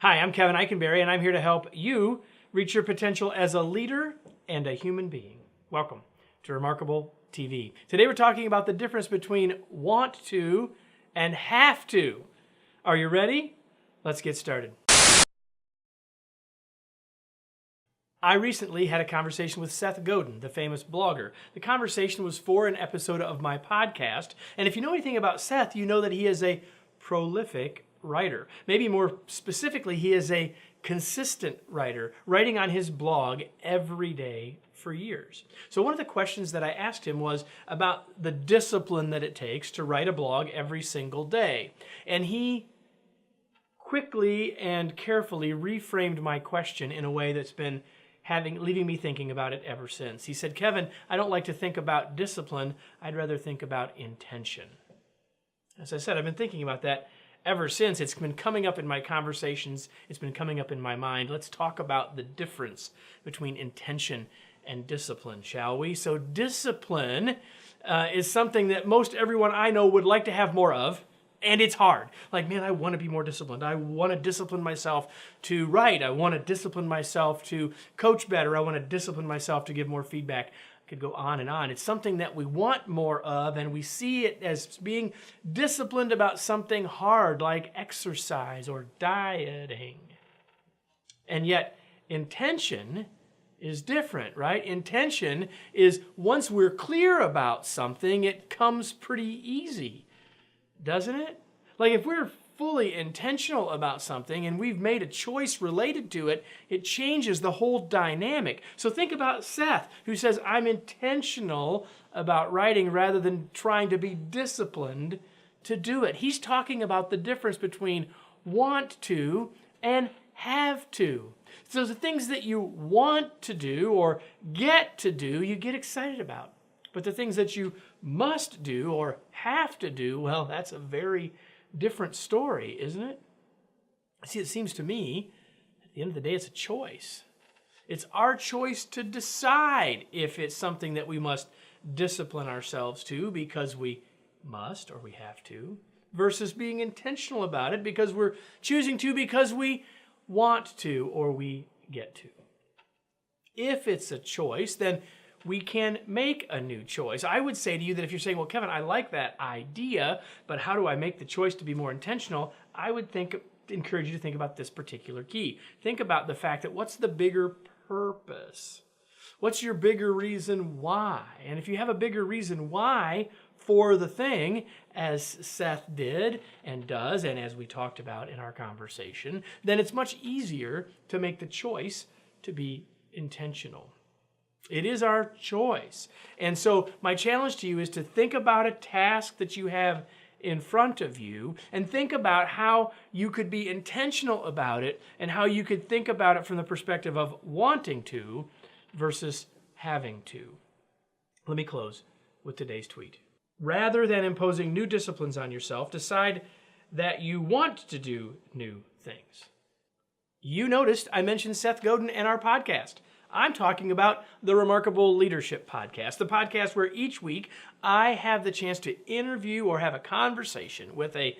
Hi, I'm Kevin Eikenberry, and I'm here to help you reach your potential as a leader and a human being. Welcome to Remarkable TV. Today we're talking about the difference between want to and have to. Are you ready? Let's get started. I recently had a conversation with Seth Godin, the famous blogger. The conversation was for an episode of my podcast, and if you know anything about Seth, you know that he is a prolific writer. Maybe more specifically, he is a consistent writer, writing on his blog every day for years. So one of the questions that I asked him was about the discipline that it takes to write a blog every single day. And he quickly and carefully reframed my question in a way that's been leaving me thinking about it ever since. He said, Kevin, I don't like to think about discipline. I'd rather think about intention. As I said, I've been thinking about that ever since. It's been coming up in my conversations. It's been coming up in my mind. Let's talk about the difference between intention and discipline, shall we? So discipline is something that most everyone I know would like to have more of, and it's hard. Like, man, I want to be more disciplined. I want to discipline myself to write. I want to discipline myself to coach better. I want to discipline myself to give more feedback. Could go on and on. It's something that we want more of, and we see it as being disciplined about something hard like exercise or dieting. And yet, intention is different, right? Intention is once we're clear about something, it comes pretty easy, doesn't it? Like if we're fully intentional about something and we've made a choice related to it, it changes the whole dynamic. So think about Seth, who says, I'm intentional about writing rather than trying to be disciplined to do it. He's talking about the difference between want to and have to. So the things that you want to do or get to do, you get excited about. But the things that you must do or have to do, well, that's a very different story, isn't it? See, it seems to me, at the end of the day, it's a choice. It's our choice to decide if it's something that we must discipline ourselves to because we must or we have to, versus being intentional about it because we're choosing to because we want to or we get to. If it's a choice, then we can make a new choice. I would say to you that if you're saying, well, Kevin, I like that idea, but how do I make the choice to be more intentional? I would encourage you to think about this particular key. Think about the fact that what's the bigger purpose? What's your bigger reason why? And if you have a bigger reason why for the thing, as Seth did and does, and as we talked about in our conversation, then it's much easier to make the choice to be intentional. It is our choice. And so my challenge to you is to think about a task that you have in front of you and think about how you could be intentional about it and how you could think about it from the perspective of wanting to versus having to. Let me close with today's tweet. Rather than imposing new disciplines on yourself, decide that you want to do new things. You noticed I mentioned Seth Godin and our podcast. I'm talking about the Remarkable Leadership Podcast, the podcast where each week I have the chance to interview or have a conversation with an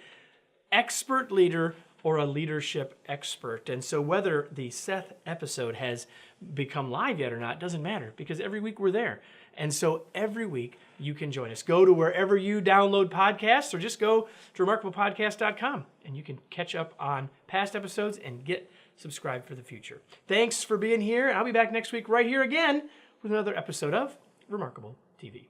expert leader or a leadership expert. And so whether the Seth episode has become live yet or not doesn't matter because every week we're there. And so every week you can join us. Go to wherever you download podcasts or just go to remarkablepodcast.com and you can catch up on past episodes and get subscribe for the future. Thanks for being here. I'll be back next week right here again with another episode of Remarkable TV.